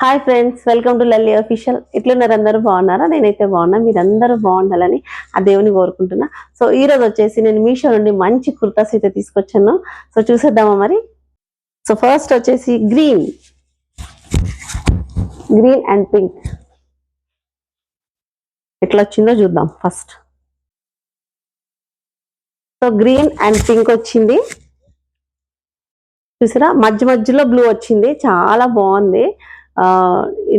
Hi friends, welcome to Lalli official. ఎట్లున్నారు? అందరూ బాగున్నారా? నేనైతే బాగున్నా. మీరందరూ బాగుండాలని ఆ దేవుని కోరుకుంటున్నా. సో ఈ రోజు వచ్చేసి నేను మీషో నుండి మంచి కుర్తాస్ అయితే తీసుకొచ్చాను. సో చూసేద్దామా మరి. సో ఫస్ట్ వచ్చేసి గ్రీన్ అండ్ పింక్ ఎట్లా వచ్చిందో చూద్దాం first. So green and pink వచ్చింది చూసారా, మధ్యలో బ్లూ వచ్చింది, చాలా బాగుంది.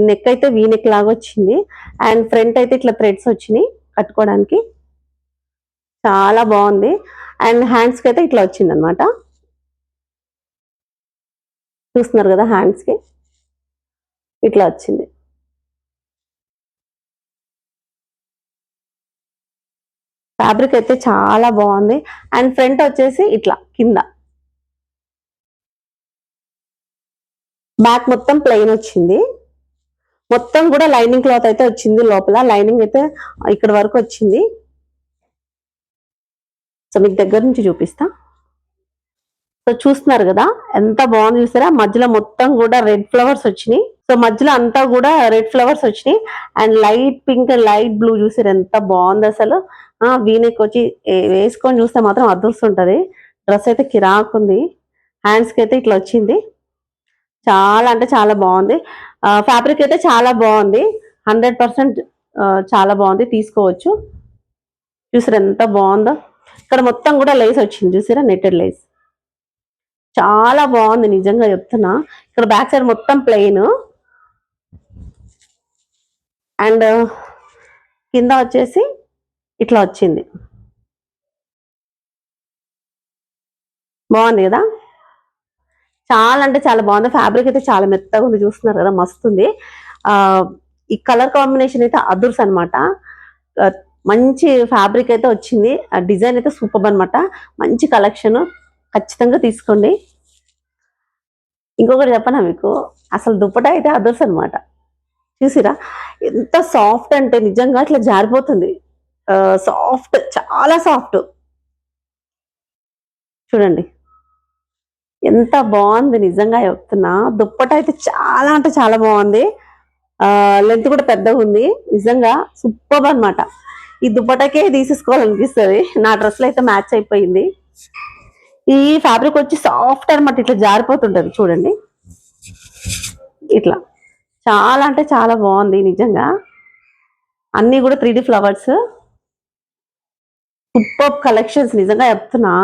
నెక్ అయితే వీ నెక్ లాగా వచ్చింది అండ్ ఫ్రంట్ అయితే ఇట్లా థ్రెడ్స్ వచ్చినాయి కట్టుకోవడానికి, చాలా బాగుంది. అండ్ హ్యాండ్స్కి అయితే ఇట్లా వచ్చింది అనమాట. చూస్తున్నారు కదా, హ్యాండ్స్కి ఇట్లా వచ్చింది. ఫ్యాబ్రిక్ అయితే చాలా బాగుంది. అండ్ ఫ్రంట్ వచ్చేసి ఇట్లా కింద, బ్యాక్ మొత్తం ప్లెయిన్ వచ్చింది. మొత్తం కూడా లైనింగ్ క్లాత్ అయితే వచ్చింది. లోపల లైనింగ్ అయితే ఇక్కడ వరకు వచ్చింది. సో మీకు దగ్గర నుంచి చూపిస్తా. సో చూస్తున్నారు కదా ఎంత బాగుంది, చూసారా? మధ్యలో మొత్తం కూడా రెడ్ ఫ్లవర్స్ వచ్చినాయి. సో మధ్యలో అంతా కూడా రెడ్ ఫ్లవర్స్ వచ్చినాయి and light pink and light blue, చూసారు ఎంత బాగుంది అసలు. వీనెక్ వచ్చి వేసుకొని చూస్తే మాత్రం అదృస్తుంటది. డ్రెస్ అయితే కిరాకుంది. హ్యాండ్స్కి అయితే ఇట్లా వచ్చింది. చాలా అంటే చాలా బాగుంది. ఫ్యాబ్రిక్ అయితే చాలా బాగుంది. 100% చాలా బాగుంది, తీసుకోవచ్చు. చూసారు ఎంత బాగుందో. ఇక్కడ మొత్తం కూడా లేస్ వచ్చింది, చూసారా? నెట్టెడ్ లేస్ చాలా బాగుంది, నిజంగా చెప్తున్నా. ఇక్కడ బ్యాక్ సైడ్ మొత్తం ప్లెయిన్ అండ్ కింద వచ్చేసి ఇట్లా వచ్చింది. బాగుంది కదా, చాలా అంటే చాలా బాగుంది. ఫ్యాబ్రిక్ అయితే చాలా మెత్తగా ఉంది, చూస్తున్నారు కదా, మస్తుంది. ఈ కలర్ కాంబినేషన్ అయితే అదుర్స్ అనమాట. మంచి ఫ్యాబ్రిక్ అయితే వచ్చింది. ఆ డిజైన్ అయితే సూపర్ అనమాట. మంచి కలెక్షన్, ఖచ్చితంగా తీసుకోండి. ఇంకొకటి చెప్పనా మీకు, అసలు దుప్పటా అయితే అదర్స్ అనమాట. చూసిరా ఎంత సాఫ్ట్ అంటే, నిజంగా ఇట్లా జారిపోతుంది. సాఫ్ట్, చాలా సాఫ్ట్. చూడండి ఎంత బాగుంది, నిజంగా చెప్తున్నా. దుప్పటా అయితే చాలా అంటే చాలా బాగుంది. లెంత్ కూడా పెద్దగా ఉంది, నిజంగా సూపర్ అనమాట. ఈ దుప్పటాకే తీసేసుకోవాలనిపిస్తుంది. నా డ్రెస్లో అయితే మ్యాచ్ అయిపోయింది. ఈ ఫ్యాబ్రిక్ వచ్చి సాఫ్ట్ అనమాట, ఇట్లా జారిపోతుంటది చూడండి. ఇట్లా చాలా అంటే చాలా బాగుంది నిజంగా. అన్ని కూడా 3D ఫ్లవర్స్, సూపర్ కలెక్షన్స్, నిజంగా చెప్తున్నా.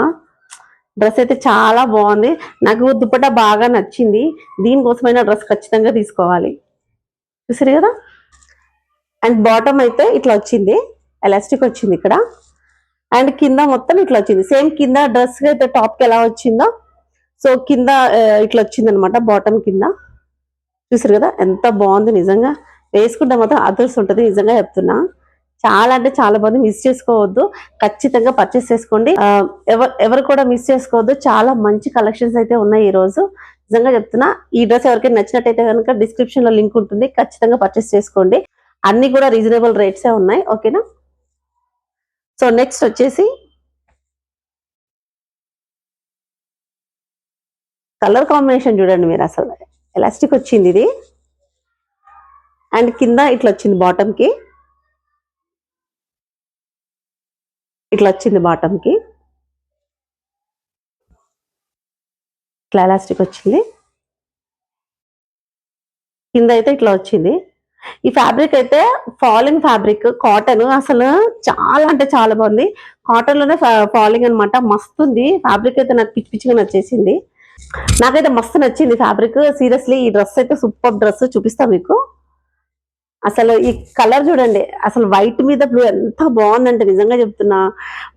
డ్రెస్ అయితే చాలా బాగుంది. నాకు దుపట్టా బాగా నచ్చింది. దీనికోసమైనా డ్రెస్ ఖచ్చితంగా తీసుకోవాలి. చూసారు కదా. అండ్ బాటమ్ అయితే ఇట్లా వచ్చింది, ఎలాస్టిక్ వచ్చింది ఇక్కడ. అండ్ కింద మొత్తం ఇట్లా వచ్చింది, సేమ్ కింద డ్రెస్ అయితే టాప్కి ఎలా వచ్చిందో, సో కింద ఇట్లా వచ్చింది అనమాట, బాటమ్ కింద. చూసారు కదా ఎంత బాగుంది, నిజంగా వేసుకుంటే మాత్రం అదర్స్ ఉంటుంది, నిజంగా చెప్తున్నా. చాలా అంటే చాలా బాగుంది, మిస్ చేసుకోవద్దు, ఖచ్చితంగా పర్చేస్ చేసుకోండి. ఎవరు కూడా మిస్ చేసుకోవద్దు. చాలా మంచి కలెక్షన్స్ అయితే ఉన్నాయి ఈ రోజు, నిజంగా చెప్తున్నా. ఈ డ్రెస్ ఎవరికైనా నచ్చినట్టయితే కనుక డిస్క్రిప్షన్ లో లింక్ ఉంటుంది, ఖచ్చితంగా పర్చేస్ చేసుకోండి. అన్ని కూడా రీజనబుల్ రేట్సే ఉన్నాయి, ఓకేనా. సో నెక్స్ట్ వచ్చేసి కలర్ కాంబినేషన్ చూడండి మీరు, అసలు ఎలాస్టిక్ వచ్చింది ఇది. అండ్ కింద ఇట్లా వచ్చింది, బాటమ్ కి ఇట్లా వచ్చింది, బాటమ్ కి ఇట్లా ఎలాస్టిక్ వచ్చింది. కింద అయితే ఇట్లా వచ్చింది. ఈ ఫ్యాబ్రిక్ అయితే ఫాలింగ్ ఫ్యాబ్రిక్, కాటన్, అసలు చాలా అంటే చాలా బాగుంది. కాటన్ లోనే ఫాలింగ్ అనమాట, మస్తు ఉంది ఫ్యాబ్రిక్ అయితే. నాకు పిచ్చి పిచ్చిగా నచ్చేసింది, నాకైతే మస్తు నచ్చింది ఫ్యాబ్రిక్. సీరియస్లీ ఈ డ్రెస్ అయితే సూపర్ డ్రెస్, చూపిస్తా మీకు. అసలు ఈ కలర్ చూడండి, అసలు వైట్ మీద బ్లూ ఎంత బాగుందంటే, నిజంగా చెప్తున్నా.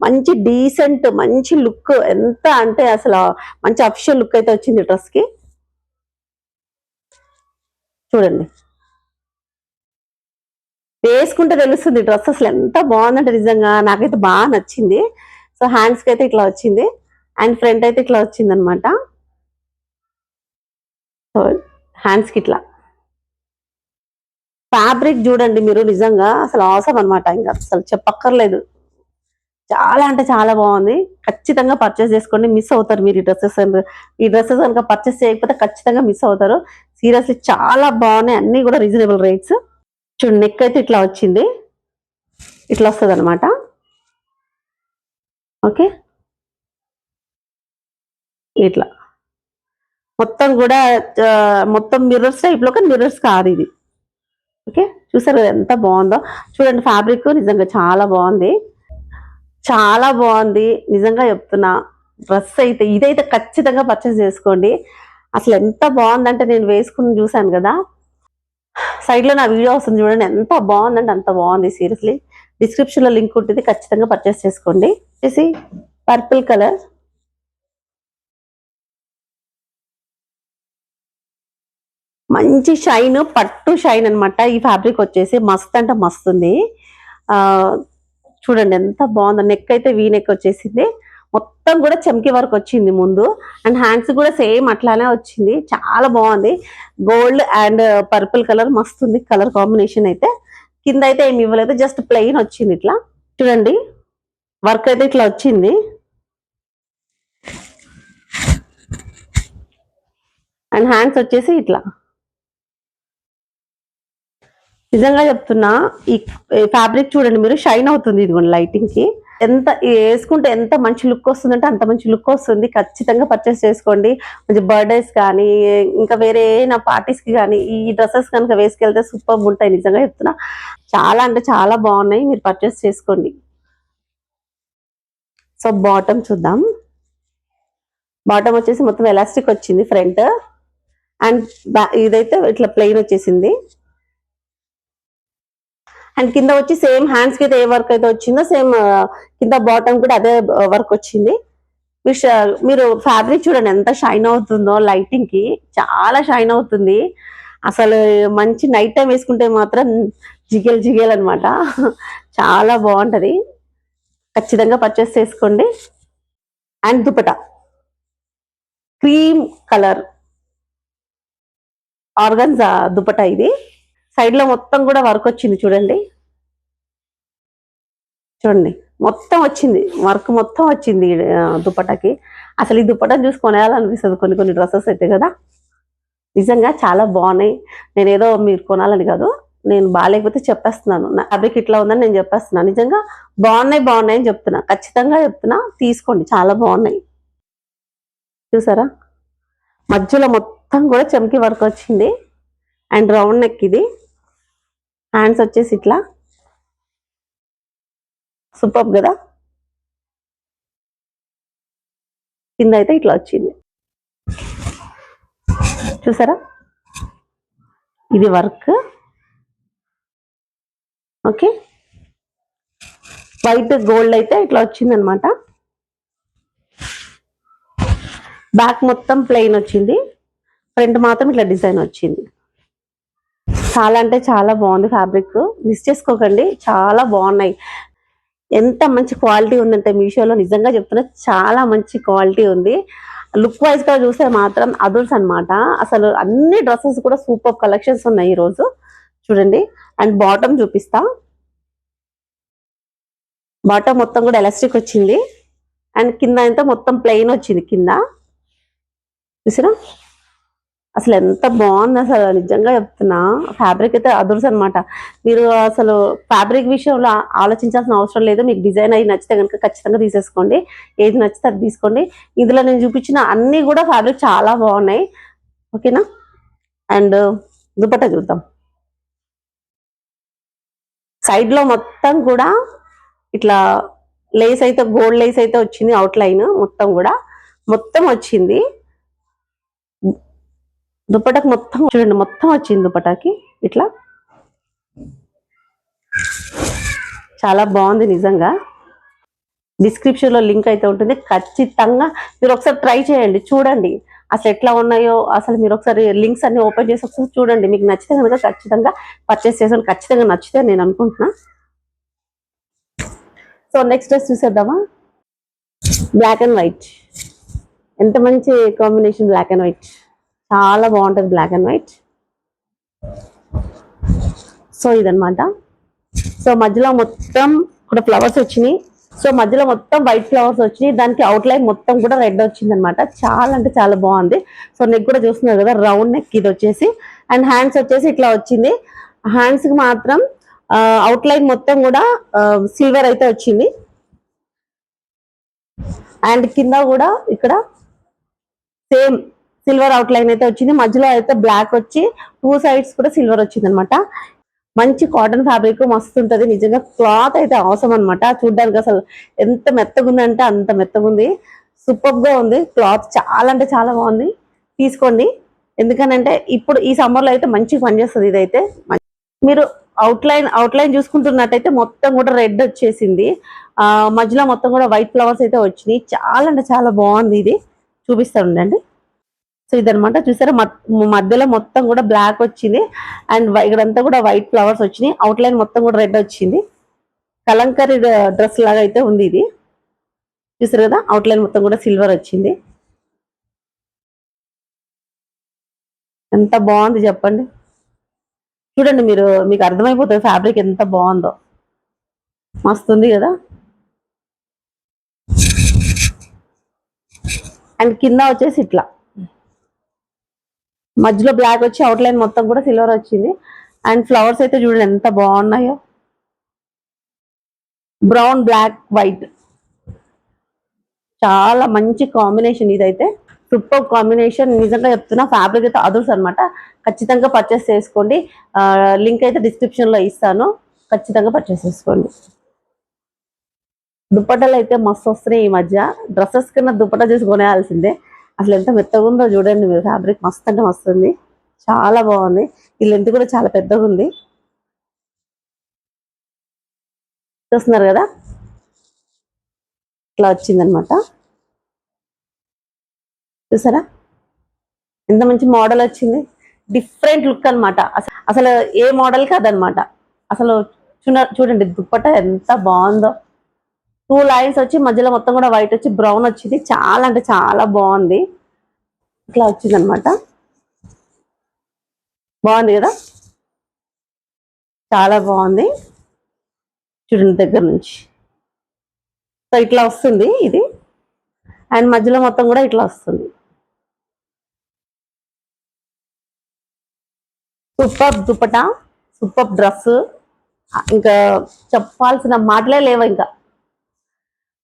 మంచి డీసెంట్, మంచి లుక్, ఎంత అంటే అసలు మంచి అఫిషియల్ లుక్ అయితే వచ్చింది డ్రెస్ కి. చూడండి, వేసుకుంటే తెలుస్తుంది డ్రెస్ అసలు ఎంత బాగుందంటే, నిజంగా నాకైతే బాగా నచ్చింది. సో హ్యాండ్స్ కి అయితే ఇట్లా వచ్చింది అండ్ ఫ్రంట్ అయితే ఇట్లా వచ్చింది అనమాట. సో హ్యాండ్స్ కి ఇట్లా ఫ్యాబ్రిక్ చూడండి మీరు, నిజంగా అసలు అవసరం అనమాట, ఇంకా అసలు చెప్పక్కర్లేదు. చాలా అంటే చాలా బాగుంది. ఖచ్చితంగా పర్చేస్ చేసుకోండి. మిస్ అవుతారు మీరు ఈ డ్రెస్సెస్ కనుక పర్చేస్ చేయకపోతే ఖచ్చితంగా మిస్ అవుతారు. సీరియస్లీ చాలా బాగున్నాయి, అన్ని కూడా రీజనబుల్ రేట్స్. చూడండి, నెక్ అయితే ఇట్లా వచ్చింది, ఇట్లా వస్తుంది అనమాట. ఓకే, ఇట్లా మొత్తం కూడా మొత్తం మిర్రర్స్ టైప్ లో, కానీ మిర్రర్స్ కాదు ఇది. ఓకే, చూసారు కదా ఎంత బాగుందో. చూడండి, ఫ్యాబ్రిక్ నిజంగా చాలా బాగుంది, చాలా బాగుంది. నిజంగా చెప్తున్నా, డ్రెస్ అయితే ఇదైతే ఖచ్చితంగా పర్చేస్ చేసుకోండి. అసలు ఎంత బాగుందంటే, నేను వేసుకుని చూసాను కదా, సైడ్ లో నా వీడియో వస్తుంది చూడండి, ఎంత బాగుందంటే అంత బాగుంది. సీరియస్లీ డిస్క్రిప్షన్ లో లింక్ ఉంటుంది, ఖచ్చితంగా పర్చేస్ చేసుకోండి. వచ్చేసి పర్పుల్ కలర్, మంచి షైన్, పట్టు షైన్ అనమాట. ఈ ఫ్యాబ్రిక్ వచ్చేసి మస్త్ అంటే మస్తు ఉంది. ఆ చూడండి ఎంత బాగుందో. నెక్ అయితే వీ నెక్ వచ్చేసింది, మొత్తం కూడా చెమ్కి వర్క్ వచ్చింది ముందు, అండ్ హ్యాండ్స్ కూడా సేమ్ అట్లానే వచ్చింది. చాలా బాగుంది. గోల్డ్ అండ్ పర్పుల్ కలర్ మస్తు ఉంది కలర్ కాంబినేషన్ అయితే. కింద అయితే ఏమి ఇవ్వలేదు, జస్ట్ ప్లెయిన్ వచ్చింది ఇట్లా. చూడండి, వర్క్ అయితే ఇట్లా వచ్చింది, అండ్ హ్యాండ్స్ వచ్చేసి ఇట్లా. నిజంగా చెప్తున్నా, ఈ ఫ్యాబ్రిక్ చూడండి మీరు, షైన్ అవుతుంది ఇదిగోండి లైటింగ్ కి. ఎంత వేసుకుంటే ఎంత మంచి లుక్ వస్తుందంటే అంత మంచి లుక్ వస్తుంది. ఖచ్చితంగా పర్చేస్ చేసుకోండి. మంచి బర్త్డేస్ కానీ, ఇంకా వేరే నా పార్టీస్ కి కానీ ఈ డ్రెస్సెస్ కనుక వేసుకెళ్తే సూపర్ ఉంటాయి. నిజంగా చెప్తున్నా, చాలా అంటే చాలా బాగున్నాయి, మీరు పర్చేస్ చేసుకోండి. సో బాటమ్ చూద్దాం. బాటమ్ వచ్చేసి మొత్తం ఎలాస్టిక్ వచ్చింది ఫ్రంట్, అండ్ ఇదైతే ఇట్లా ప్లెయిన్ వచ్చేసింది. అండ్ కింద వచ్చి సేమ్ హ్యాండ్స్ కి అయితే ఏ వర్క్ అయితే వచ్చిందో సేమ్ కింద బాటమ్ కూడా అదే వర్క్ వచ్చింది. మీరు ఫ్యాబ్రిక్ చూడండి ఎంత షైన్ అవుతుందో లైటింగ్ కి, చాలా షైన్ అవుతుంది. అసలు మంచి నైట్ టైం వేసుకుంటే మాత్రం జిగేల్ జిగేల్ అనమాట. చాలా బాగుంటది, ఖచ్చితంగా పర్చేస్ చేసుకోండి. And dupatta cream colour organza dupatta ఇది. సైడ్ లో మొత్తం కూడా వర్క్ వచ్చింది చూడండి, చూడండి మొత్తం వచ్చింది వర్క్, మొత్తం వచ్చింది దుపటాకి. అసలు ఈ దుపటా చూసి కొనాలనిపిస్తుంది కొన్ని కొన్ని డ్రెస్సెస్ అయితే కదా. నిజంగా చాలా బాగున్నాయి. నేనేదో మీరు కొనాలని కాదు, నేను బాగాలేకపోతే చెప్పేస్తున్నాను, నా ఫ్యాబ్రిక్ ఇట్లా ఉందని నేను చెప్పేస్తున్నాను. నిజంగా బాగున్నాయి బాగున్నాయి అని చెప్తున్నా, ఖచ్చితంగా చెప్తున్నా, తీసుకోండి, చాలా బాగున్నాయి. చూసారా, మధ్యలో మొత్తం కూడా చెమ్కి వర్క్ వచ్చింది, అండ్ రౌండ్ నెక్ ఇది. హ్యాండ్స్ వచ్చేసి ఇట్లా, సూపర్ కదా. కింద అయితే ఇట్లా వచ్చింది, చూసారా, ఇది వర్క్. ఓకే, వైట్ గోల్డ్ అయితే ఇట్లా వచ్చింది అనమాట. బ్యాక్ మొత్తం ప్లెయిన్ వచ్చింది, ఫ్రంట్ మాత్రం ఇట్లా డిజైన్ వచ్చింది. చాలా అంటే చాలా బాగుంది ఫ్యాబ్రిక్, మిస్ చేసుకోకండి, చాలా బాగున్నాయి. ఎంత మంచి క్వాలిటీ ఉందంటే మీషోలో, నిజంగా చెప్తున్నా చాలా మంచి క్వాలిటీ ఉంది. లుక్ వైజ్ గా చూస్తే మాత్రం అదుర్స్ అనమాట. అసలు అన్ని డ్రెస్సెస్ కూడా సూపర్ కలెక్షన్స్ ఉన్నాయి ఈ రోజు. చూడండి, అండ్ బాటమ్ చూపిస్తా. బాటమ్ మొత్తం కూడా ఎలాస్టిక్ వచ్చింది, అండ్ కింద అంతా మొత్తం ప్లెయిన్ వచ్చింది కింద. చూసినా, అసలు ఎంత బాగుంది, అసలు నిజంగా చెప్తున్నా ఫ్యాబ్రిక్ అయితే అదుర్స్ అనమాట. మీరు అసలు ఫ్యాబ్రిక్ విషయంలో ఆలోచించాల్సిన అవసరం లేదు. మీకు డిజైన్ అయ్యి నచ్చితే కనుక ఖచ్చితంగా తీసేసుకోండి, ఏది నచ్చితే అది తీసుకోండి. ఇందులో నేను చూపించిన అన్ని కూడా ఫ్యాబ్రిక్ చాలా బాగున్నాయి. ఓకేనా, అండ్ దుపట్టా చూద్దాం. సైడ్ లో మొత్తం కూడా ఇట్లా లేస్ అయితే, గోల్డ్ లేస్ అయితే వచ్చింది, అవుట్ లైన్ మొత్తం కూడా మొత్తం వచ్చింది. దుపటాకి మొత్తం చూడండి, మొత్తం వచ్చింది దుపటాకి ఇట్లా. చాలా బాగుంది నిజంగా. డిస్క్రిప్షన్ లో లింక్ అయితే ఉంటుంది, ఖచ్చితంగా మీరు ఒకసారి ట్రై చేయండి, చూడండి అసలు ఎట్లా ఉన్నాయో. అసలు మీరు ఒకసారి లింక్స్ అన్ని ఓపెన్ చేసి ఒకసారి చూడండి, మీకు నచ్చితే కనుక ఖచ్చితంగా పర్చేస్ చేసాను. ఖచ్చితంగా నచ్చితే నేను అనుకుంటున్నా. సో నెక్స్ట్ డ్రెస్ చూసేద్దామా. బ్లాక్ అండ్ వైట్, ఎంత మంచి కాంబినేషన్, బ్లాక్ అండ్ వైట్, చాలా బాగుంటుంది బ్లాక్ అండ్ వైట్. సో ఇదనమాట. సో మధ్యలో మొత్తం కూడా ఫ్లవర్స్ వచ్చినాయి, సో మధ్యలో మొత్తం వైట్ ఫ్లవర్స్ వచ్చినాయి, దానికి అవుట్ లైన్ మొత్తం కూడా రెడ్ వచ్చింది అనమాట. చాలా అంటే చాలా బాగుంది. సో నెక్ కూడా చూస్తున్నారు కదా, రౌండ్ నెక్ ఇది వచ్చేసి. అండ్ హ్యాండ్స్ వచ్చేసి ఇట్లా వచ్చింది. హ్యాండ్స్ కి మాత్రం అవుట్ లైన్ మొత్తం కూడా సిల్వర్ అయితే వచ్చింది. అండ్ కింద కూడా ఇక్కడ సేమ్ సిల్వర్ అవుట్ లైన్ అయితే వచ్చింది. మధ్యలో అయితే బ్లాక్ వచ్చి 2 సైడ్స్ కూడా సిల్వర్ వచ్చింది అనమాట. మంచి కాటన్ ఫ్యాబ్రిక్ మస్తు ఉంటది నిజంగా. క్లాత్ అయితే అవసరం అనమాట. చూడ్డానికి అసలు ఎంత మెత్తగా ఉందంటే అంత మెత్తగా ఉంది. సూపర్ గా ఉంది క్లాత్, చాలా అంటే చాలా బాగుంది. తీసుకోండి, ఎందుకనంటే ఇప్పుడు ఈ సమ్మర్ లో అయితే మంచిగా పనిచేస్తుంది ఇదైతే. మీరు అవుట్ లైన్ చూసుకుంటున్నట్టయితే మొత్తం కూడా రెడ్ వచ్చేసింది. మధ్యలో మొత్తం కూడా వైట్ ఫ్లవర్స్ అయితే వచ్చినాయి. చాలా అంటే చాలా బాగుంది ఇది. చూపిస్తా ఉండండి. సో ఇదనమాట, చూసారా మధ్యలో మొత్తం కూడా బ్లాక్ వచ్చింది. అండ్ ఇక్కడంతా కూడా వైట్ ఫ్లవర్స్ వచ్చినాయి. అవుట్ లైన్ మొత్తం కూడా రెడ్ వచ్చింది. కలంకరీ డ్రెస్ లాగా అయితే ఉంది ఇది. చూసారు కదా, అవుట్ లైన్ మొత్తం కూడా సిల్వర్ వచ్చింది. ఎంత బాగుంది చెప్పండి. చూడండి మీకు అర్థమైపోతుంది ఫ్యాబ్రిక్ ఎంత బాగుందో. మస్తు ఉంది కదా. అండ్ కింద వచ్చేసి ఇట్లా మధ్యలో బ్లాక్ వచ్చి అవుట్ లైన్ మొత్తం కూడా సిల్వర్ వచ్చింది. అండ్ ఫ్లవర్స్ అయితే చూడండి ఎంత బాగున్నాయో. బ్రౌన్, బ్లాక్, వైట్, చాలా మంచి కాంబినేషన్ ఇదైతే. సూపర్ కాంబినేషన్ నిజంగా చెప్తున్నా. ఫ్యాబ్రిక్ అయితే అదుర్స్ అనమాట. ఖచ్చితంగా పర్చేస్ చేసుకోండి. లింక్ అయితే డిస్క్రిప్షన్ లో ఇస్తాను, ఖచ్చితంగా పర్చేస్ చేసుకోండి. దుప్పటాలు అయితే మస్తు వస్తున్నాయి ఈ మధ్య. డ్రెస్సెస్ కన్నా దుప్పటా చూసి కొనేయాల్సిందే. అసలు ఎంత మెత్తగా ఉందో చూడండి మీరు. ఫ్యాబ్రిక్ మస్తు అంటే వస్తుంది, చాలా బాగుంది. ఈ లెంత్ కూడా చాలా పెద్దగా ఉంది. చూస్తున్నారు కదా, ఇట్లా వచ్చిందనమాట. చూసారా ఎంత మంచి మోడల్ వచ్చింది. డిఫరెంట్ లుక్ అనమాట. అసలు ఏ మోడల్ కాదనమాట. అసలు చూడండి దుప్పట ఎంత బాగుందో. 2 లైన్స్ వచ్చి మధ్యలో మొత్తం కూడా వైట్ వచ్చి బ్రౌన్ వచ్చింది. చాలా అంటే చాలా బాగుంది. ఇట్లా వచ్చింది అనమాట. బాగుంది కదా, చాలా బాగుంది. చూడండి దగ్గర నుంచి. సో ఇట్లా వస్తుంది ఇది. అండ్ మధ్యలో మొత్తం కూడా ఇట్లా వస్తుంది. Super dupatta, super dress. ఇంకా చెప్పాల్సిన మాటలే లేవు. ఇంకా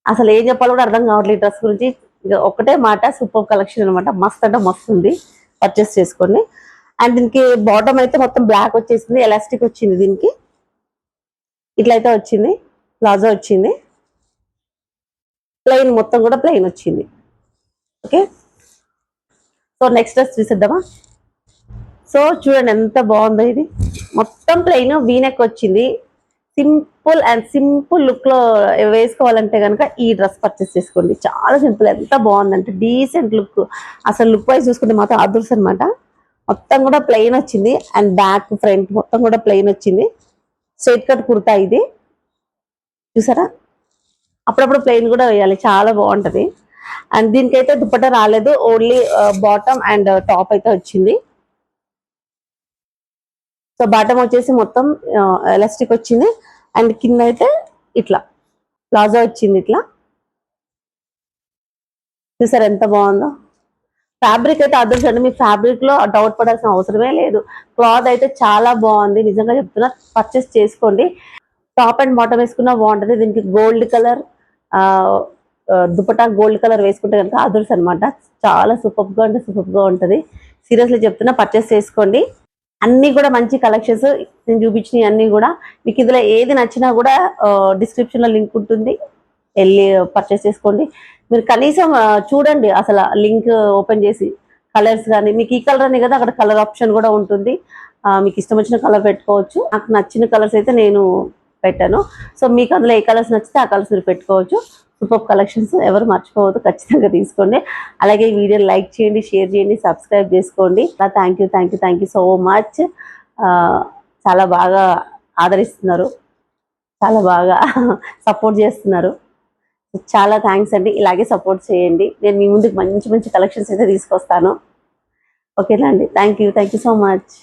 అసలు ఏం చెప్పాలో కూడా అర్థం కావట్లేదు డ్రెస్ గురించి. ఇంకా ఒకటే మాట, సూపర్ కలెక్షన్ అనమాట. మస్త్ అంటే మస్తు ఉంది, పర్చేస్ చేసుకోండి. అండ్ దీనికి బాటమ్ అయితే మొత్తం బ్లాక్ వచ్చేసింది. ఎలాస్టిక్ వచ్చింది దీనికి. ఇట్లయితే వచ్చింది. ప్లాజో వచ్చింది. ప్లెయిన్ మొత్తం కూడా ప్లెయిన్ వచ్చింది. ఓకే, సో నెక్స్ట్ డ్రెస్ చూసేద్దామా. సో చూడండి ఎంత బాగుందో ఇది. మొత్తం ప్లెయిన్ వీనెక్ వచ్చింది. సింపుల్ లుక్ లో వేసుకోవాలంటే కనుక ఈ డ్రెస్ పర్చేస్ చేసుకోండి. చాలా సింపుల్, ఎంత బాగుందంటే డీసెంట్ లుక్. అసలు లుక్ వైజ్ చూసుకుంటే మాత్రం అదృష్టం అనమాట. మొత్తం కూడా ప్లెయిన్ వచ్చింది. అండ్ బ్యాక్ ఫ్రంట్ మొత్తం కూడా ప్లెయిన్ వచ్చింది. స్ట్రైట్ కట్ కుర్తా ఇది. చూసారా, అప్పుడప్పుడు ప్లెయిన్ కూడా వేయాలి, చాలా బాగుంటది. అండ్ దీనికైతే దుప్పట రాలేదు, ఓన్లీ బాటమ్ అండ్ టాప్ అయితే వచ్చింది. సో బాటమ్ వచ్చేసి మొత్తం ఎలాస్టిక్ వచ్చింది. అండ్ కింద అయితే ఇట్లా ప్లాజో వచ్చింది. ఇట్లా చూసారు ఎంత బాగుందో. ఫ్యాబ్రిక్ అయితే అదృష్టం. మీ ఫ్యాబ్రిక్ లో డౌట్ పడాల్సిన అవసరమే లేదు. క్లాత్ అయితే చాలా బాగుంది, నిజంగా చెప్తున్నా. పర్చేస్ చేసుకోండి. టాప్ అండ్ బాటమ్ వేసుకున్నా బాగుంటది. దీనికి gold colour dupatta gold colour వేసుకుంటే కనుక అదృష్టం అనమాట. చాలా సూపర్ గా అంటే సూపర్ గా ఉంటది. సీరియస్లీ చెప్తున్నా, పర్చేస్ చేసుకోండి. అన్ని కూడా మంచి కలెక్షన్స్ నేను చూపించినవి అన్ని కూడా. మీకు ఇందులో ఏది నచ్చినా కూడా డిస్క్రిప్షన్ లో లింక్ ఉంటుంది, వెళ్ళి పర్చేస్ చేసుకోండి. మీరు కనీసం చూడండి అసలు లింక్ ఓపెన్ చేసి. కలర్స్ కానీ మీకు ఈ కలర్ అని కదా, అక్కడ కలర్ ఆప్షన్ కూడా ఉంటుంది. మీకు ఇష్టం వచ్చిన కలర్ పెట్టుకోవచ్చు. నాకు నచ్చిన కలర్స్ అయితే నేను పెట్టాను. సో మీకు అందులో ఏ కలర్స్ నచ్చితే ఆ కలర్స్ మీరు పెట్టుకోవచ్చు. సూపర్ కలెక్షన్స్, ఎవరు మర్చిపోవద్దు, ఖచ్చితంగా తీసుకోండి. అలాగే ఈ వీడియో లైక్ చేయండి, షేర్ చేయండి, సబ్స్క్రైబ్ చేసుకోండి. Thank you so much. చాలా బాగా ఆదరిస్తున్నారు, చాలా బాగా సపోర్ట్ చేస్తున్నారు. చాలా థ్యాంక్స్ అండి. ఇలాగే సపోర్ట్ చేయండి. నేను మీ ముందుకు మంచి మంచి కలెక్షన్స్ అయితే తీసుకొస్తాను. ఓకేనా అండి. Thank you so much.